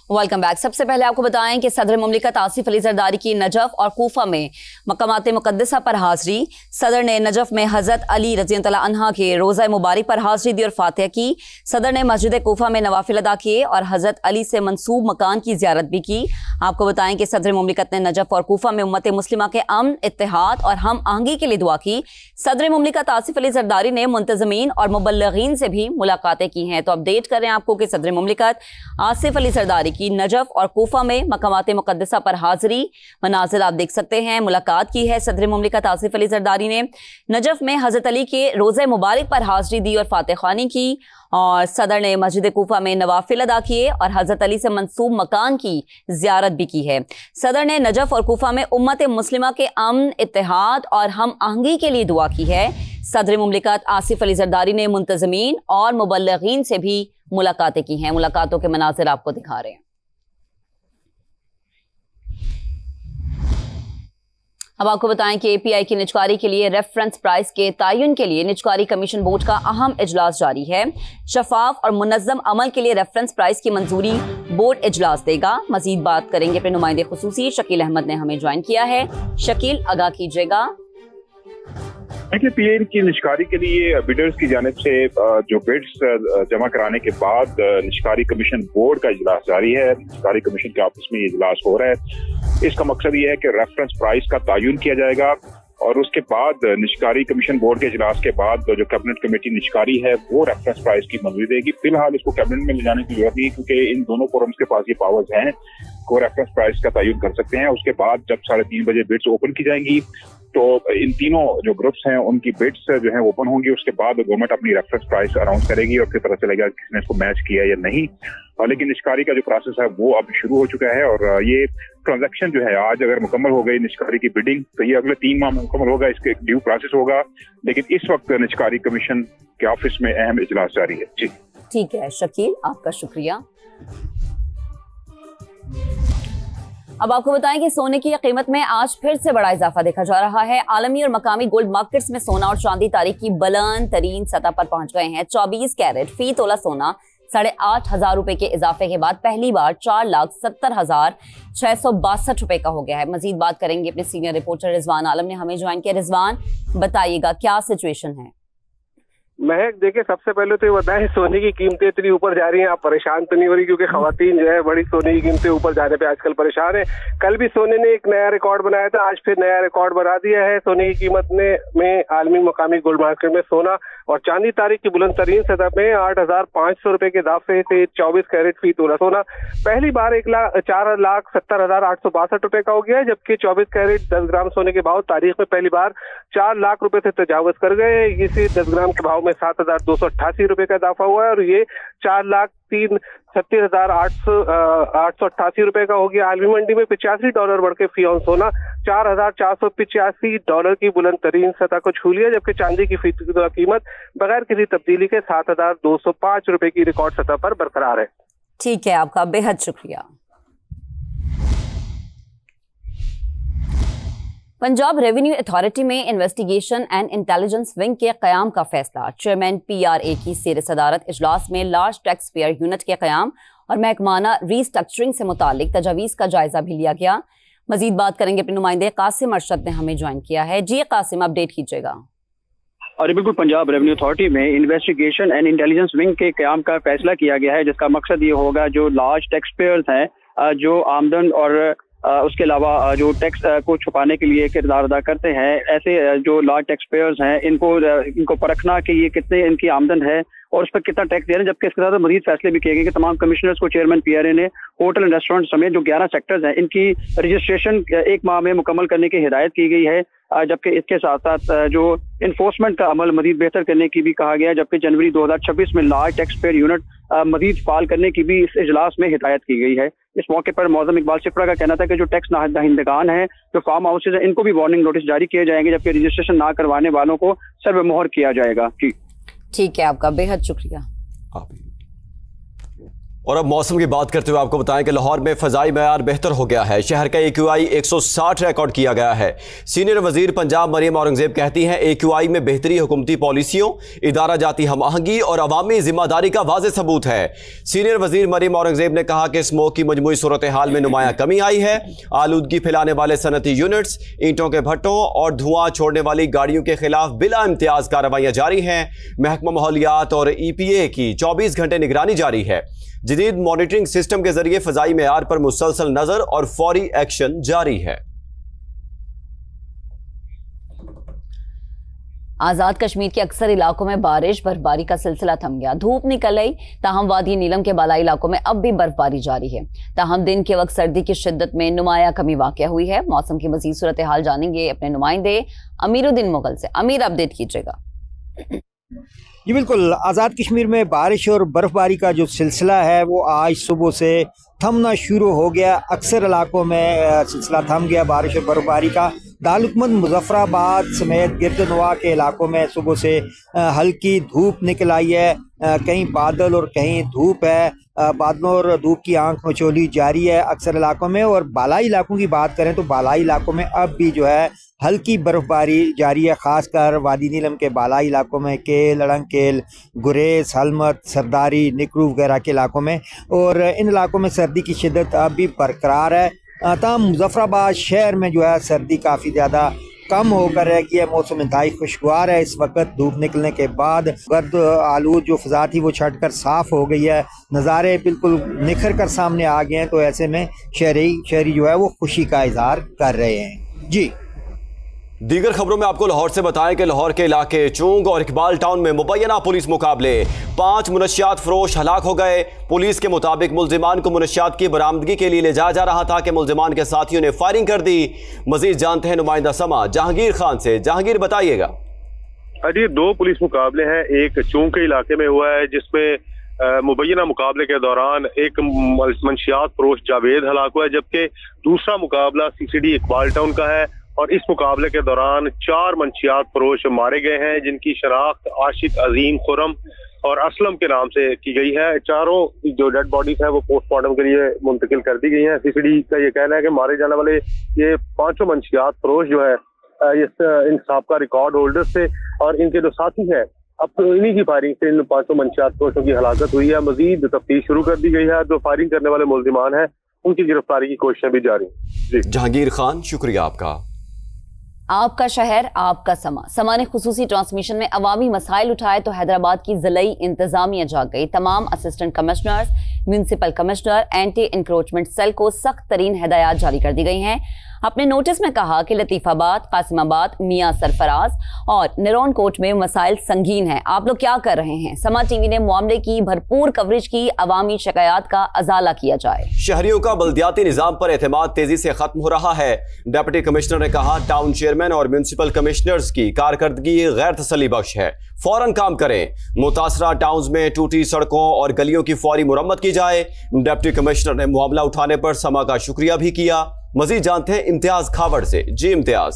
Welcome back. सबसे पहले आपको बताएं कि सदर मुमलिकत आसिफ अली जरदारी की नजफ और कूफा में मकामात मुकद्दसा पर हाजिरी। सदर ने नजफ में हजरत अली रज़ियल्लाहु अन्हा के रोज़ा मुबारक पर हाजिरी दी और फातिहा की। सदर ने मस्जिद कूफा में नवाफिल अदा किए और हजरत अली से मंसूब मकान की ज़ियारत भी की। आपको बताएं कि सदर मुमलिकत ने नजफ और कूफा में उम्मत मुस्लिमा के अमन, इत्तेहाद और हम आहंगी के लिए दुआ की। सदर मुमलिकत आसिफ अली जरदारी ने मुंतज़मीन और मुबल्लिगीन से भी मुलाकातें की हैं। तो अपडेट कर रहे हैं आपको कि सदर मुमलिकत आसिफ अली जरदारी की नजफ और कूफा में मकामात मुकद्दसा पर हाजिरी। मनाजिर आप देख सकते हैं। मुलाकात की है सदर मुमलिकत आसिफ अली जरदारी ने। नजफ में हजरत अली के रोज़े मुबारक पर हाजिरी दी और फातिहा ख़्वानी की। और सदर ने मस्जिद कूफा में नवाफिल अदा किए और हजरत अली से मंसूब मकान की ज़ियारत भी की है। सदर ने नजफ और कूफा में उम्मत मुस्लिमा के अमन, इत्तेहाद और हम आहंगी के लिए दुआ की है। सदर मुमलिकत आसिफ अली जरदारी ने मुंतज़मीन और मुबल्लिगीन से भी मुलाकातें की हैं। मुलाकातों के मनाजिर आपको दिखा रहे हैं। अब आपको बताएं कि एपीआई की निजकारी के लिए रेफरेंस प्राइस के तयन के लिए निजकारी कमीशन बोर्ड का अहम इजलास जारी है। शफाफ और मुनज़्ज़म अमल के लिए रेफरेंस प्राइस की मंजूरी बोर्ड इजलास देगा। मजीद बात करेंगे अपने नुमाइंदे खुसूसी शकील अहमद ने हमें ज्वाइन किया है। शकील, आगाह कीजिएगा। पीएन की निजकारी के लिए बिडर्स की जानिब से जो बिड्स जमा कराने के बाद निजकारी कमीशन बोर्ड का इजलास जारी है। निजकारी कमीशन के ऑफिस में ये इजलास हो रहा है। इसका मकसद ये है कि रेफरेंस प्राइस का तयन किया जाएगा और उसके बाद निजकारी कमीशन बोर्ड के इजलास के बाद जो कैबिनेट कमेटी निजकारी है वो रेफरेंस प्राइस की मंजूरी देगी। फिलहाल इसको कैबिनेट में ले जाने की जरूरत नहीं, क्योंकि इन दोनों फोरम्स के पास ये पावर्स हैं को रेफरेंस प्राइस का तयन कर सकते हैं। उसके बाद जब 3:30 बजे बिड्स ओपन की जाएंगी तो इन तीनों जो ग्रुप्स हैं उनकी बिड्स जो है ओपन होंगी। उसके बाद गवर्नमेंट अपनी रेफरेंस प्राइस अनाउंस करेगी और फिर पता चलेगा किसने इसको मैच किया या नहीं। लेकिन निजकारी का जो प्रोसेस है वो अब शुरू हो चुका है और ये ट्रांजैक्शन जो है आज अगर मुकम्मल हो गई निजकारी की बिडिंग तो ये अगले 3 माह में मुकम्मल होगा। इसके एक ड्यू प्रोसेस होगा, लेकिन इस वक्त निजकारी कमीशन के ऑफिस में अहम इजलास जारी है। जी ठीक है शकील, आपका शुक्रिया। अब आपको बताएं कि सोने की कीमत में आज फिर से बड़ा इजाफा देखा जा रहा है। आलमी और मकामी गोल्ड मार्केट्स में सोना और चांदी तारीख की बुलंद तरीन सतह पर पहुंच गए हैं। 24 कैरेट फी तोला सोना 8,500 रुपए के इजाफे के बाद पहली बार 4,70,662 रुपए का हो गया है। मजीद बात करेंगे अपने सीनियर रिपोर्टर रिजवान आलम ने हमें ज्वाइन किया। रिजवान, बताइएगा क्या सिचुएशन है? महक, देखिए सबसे पहले तो ये बताएं सोने की कीमतें इतनी ऊपर जा रही हैं, आप परेशान तो नहीं हो रही? क्योंकि खवातीन जो है बड़ी सोने की कीमतें ऊपर जाने पे आजकल परेशान है। कल भी सोने ने एक नया रिकॉर्ड बनाया था, आज फिर नया रिकॉर्ड बना दिया है। सोने की कीमत में आलमी मकामी गोल्ड मार्केट में सोना और चांदी तारीख की बुलंद तरीन सतह पे 8,500 रुपए के इजाफे से 24 कैरेट फी तोला सोना पहली बार 4,70,862 रुपए का हो गया है, जबकि 24 कैरेट 10 ग्राम सोने के भाव तारीख में पहली बार 4 लाख रुपए से तजावज कर गए। इसी 10 ग्राम के भाव में 7,288 रुपए का इजाफा हुआ है और ये 4,36,888 रुपए का हो गया। आलमी मंडी में $85 बढ़ के फी ऑन सोना $4,485 की बुलंद तरीन सतह को छू लिया, जबकि चांदी की फीसदी कीमत बगैर किसी तब्दीली के 7,205 रुपए की रिकॉर्ड सतह पर बरकरार है। ठीक है, आपका बेहद शुक्रिया। पंजाब रेवेन्यू अथॉरिटी में इन्वेस्टिगेशन एंड इंटेलिजेंस विंग के क़याम का फैसला। चेयरमैन PRA की ज़ेर सदारत इजलास में लार्ज टैक्स पेयर यूनिट के क़याम और महकमाना रीस्ट्रक्चरिंग से मुतालिक तजावीज़ का जायजा भी लिया गया। मजीद बात करेंगे अपने नुमाइंदे कासिम अरशद ने हमें ज्वाइन किया है। जी कासिम, अपडेट कीजिएगा। और बिल्कुल, पंजाब रेवेन्यू अथॉरिटी में इन्वेस्टिगेशन एंड इंटेलिजेंस विंग के क़याम का फैसला किया गया है, जिसका मकसद ये होगा जो लार्ज टैक्स पेयर्स हैं, जो आमदन और उसके अलावा जो टैक्स को छुपाने के लिए किरदार अदा करते हैं, ऐसे जो लार्ज टैक्स पेयर्स हैं इनको परखना कि ये कितने इनकी आमदन है और उस पर कितना टैक्स दे रहे हैं। जबकि इसके साथ मजीद फैसले भी किए गए कि तमाम कमिश्नर्स को चेयरमैन PRA ने होटल एंड रेस्टोरेंट समेत जो 11 सेक्टर्स हैं इनकी रजिस्ट्रेशन 1 माह में मुकम्मल करने की हिदायत की गई है। जबकि इसके साथ साथ जो इन्फोर्समेंट का अमल मजीद बेहतर करने की भी कहा गया है, जबकि जनवरी 2026 में लार्ज टैक्स पेयर यूनिट मजीद फाल करने की भी इस इजलास में हिदायत की गई है। इस मौके पर मौजम इकबाल सिफरा का कहना था कि जो टैक्स नाहिंदगान हैं, जो फार्म हाउसेज हैं, इनको भी वार्निंग नोटिस जारी किए जाएंगे, जबकि रजिस्ट्रेशन ना करवाने वालों को सर्वमोहर किया जाएगा। जी ठीक है, आपका बेहद शुक्रिया। और अब मौसम की बात करते हुए आपको बताएं कि लाहौर में फ़ज़ाई मयार बेहतर हो गया है। शहर का AQI 160 रिकॉर्ड किया गया है। सीनियर वजीर पंजाब मरियम औरंगजेब कहती हैं AQI में बेहतरी हुकूमती पॉलिसियों, इदारा जाती हम आहंगी और अवामी जिम्मेदारी का वाज़ेह सबूत है। सीनियर वजीर मरियम औरंगजेब ने कहा कि स्मोक की मजमूई सूरत हाल में नुमाया कमी आई है। आलूदगी फैलाने वाले सनती यूनिट्स, ईंटों के भट्टों और धुआं छोड़ने वाली गाड़ियों के खिलाफ बिला इम्तियाज कार्रवाइयाँ जारी हैं। महकमा माहौलियात और EPA की 24 घंटे निगरानी जारी है। जदीद मॉनिटरिंग सिस्टम के जरिए फ़ज़ाई मेयार पर मुसलसल नजर और फौरी एक्शन जारी है। आज़ाद कश्मीर के अक्सर इलाकों में बारिश बर्फबारी का सिलसिला थम गया। धूप निकल आई, ताहम वादी नीलम के बालाई इलाकों में अब भी बर्फबारी जारी है। ताहम दिन के वक्त सर्दी की शिद्दत में नुमाया कमी वाक़या हुई है। मौसम की मज़ीद सूरत हाल जानेंगे अपने नुमाइंदे अमीरुद्दीन मुगल से। अमीर, अपडेट कीजिएगा। जी बिल्कुल, आज़ाद कश्मीर में बारिश और बर्फ़बारी का जो सिलसिला है वो आज सुबह से थमना शुरू हो गया। अक्सर इलाकों में सिलसिला थम गया बारिश और बर्फ़बारी का। दारुल मुज़फ़्फ़राबाद समेत गिरदनवा के इलाकों में सुबह से हल्की धूप निकल आई है। कहीं बादल और कहीं धूप है। बादलों और धूप की आंख मचोली जारी है अक्सर इलाकों में। और बालाई इलाकों की बात करें तो बालाई इलाकों में अब भी जो है हल्की बर्फबारी जारी है, ख़ासकर वादी नीलम के बालाई इलाकों में, केल, अड़ंकेल, गुरेज, हलमत, सरदारी, निकरू वगैरह के इलाकों में। और इन इलाकों में सर्दी की शिद्दत अब भी बरकरार है। तमाम मुज़फ़्फ़राबाद शहर में जो है सर्दी काफ़ी ज़्यादा कम होकर रह गई है। मौसम इंतहाई खुशगवार है इस वक्त। धूप निकलने के बाद गर्द आलूद जो फ़ज़ा थी वो छट कर साफ़ हो गई है। नज़ारे बिल्कुल निखर कर सामने आ गए हैं। तो ऐसे में शहरी जो है वो खुशी का इज़हार कर रहे हैं। जी, दीगर खबरों में आपको लाहौर से बताएं कि लाहौर के इलाके चूंग और इकबाल टाउन में मुबैना पुलिस मुकाबले, 5 मुनशियात फरोश हलाक हो गए। पुलिस के मुताबिक मुलजिमान को मुनशियात की बरामदगी के लिए ले जाया जा रहा था कि मुलजिमान के साथियों ने फायरिंग कर दी। मजीद जानते हैं नुमाइंदा समा जहांगीर खान से। जहांगीर, बताइएगा। अजी, 2 पुलिस मुकाबले हैं। एक चूंग के इलाके में हुआ है जिसमें मुबैना मुकाबले के दौरान एक मंशियात फरोश जावेद हलाक हुआ है, जबकि दूसरा मुकाबला CCD इकबाल टाउन का है। और इस मुकाबले के दौरान 4 मंशियात फरोश मारे गए हैं जिनकी शनाख्त आशिक, अजीम, खुरम और असलम के नाम से की गई है। चारों जो डेड बॉडीज है वो पोस्टमार्टम के लिए मुंतकिल कर दी गई हैं। CCD का ये कहना है कि मारे जाने वाले ये 5 मंशियात फरोश जो है इन साबका रिकॉर्ड होल्डर्स थे और इनके जो साथी हैं, अब तो इन्हीं की फायरिंग से इन 5 मंशियात फरोशों की हलाकत हुई है। मजीद तफ्तीश शुरू कर दी गई है। जो फायरिंग करने वाले मुल्जिमान हैं उनकी गिरफ्तारी की कोशिशें भी जारी हैं। जहांगीर खान, शुक्रिया आपका। आपका शहर आपका समा ने खुसूसी ट्रांसमिशन में अवामी मसाइल उठाए तो हैदराबाद की ज़िलाई इंतजामिया जाग गई। तमाम assistant commissioners, municipal commissioner, anti encroachment cell को सख्त तरीन हिदायत जारी कर दी गई हैं। अपने नोटिस में कहा कि लतीफ़ाबाद, कासिमाबाद, मियां सरफराज और निरौन कोट में मसाइल संगीन हैं। आप लोग क्या कर रहे हैं? समा TV ने मामले की भरपूर कवरेज की। अवामी शिकायत का अजाला किया जाए। शहरियों का बल्दियाती निजाम पर एतमाद तेजी से खत्म हो रहा है। डिप्टी कमिश्नर ने कहा टाउन चेयरमैन और म्यूनसिपल कमिश्नर्स की कारकर्दगी गैर तसल्ली बख्श है। फौरन काम करें। मुतासरा टाउन्स में टूटी सड़कों और गलियों की फौरी मुरम्मत की जाए। डिप्टी कमिश्नर ने मुआवजा उठाने पर समा का शुक्रिया भी किया। मजीद जानते हैं इम्तियाज खावड़ से। जी इम्तियाज।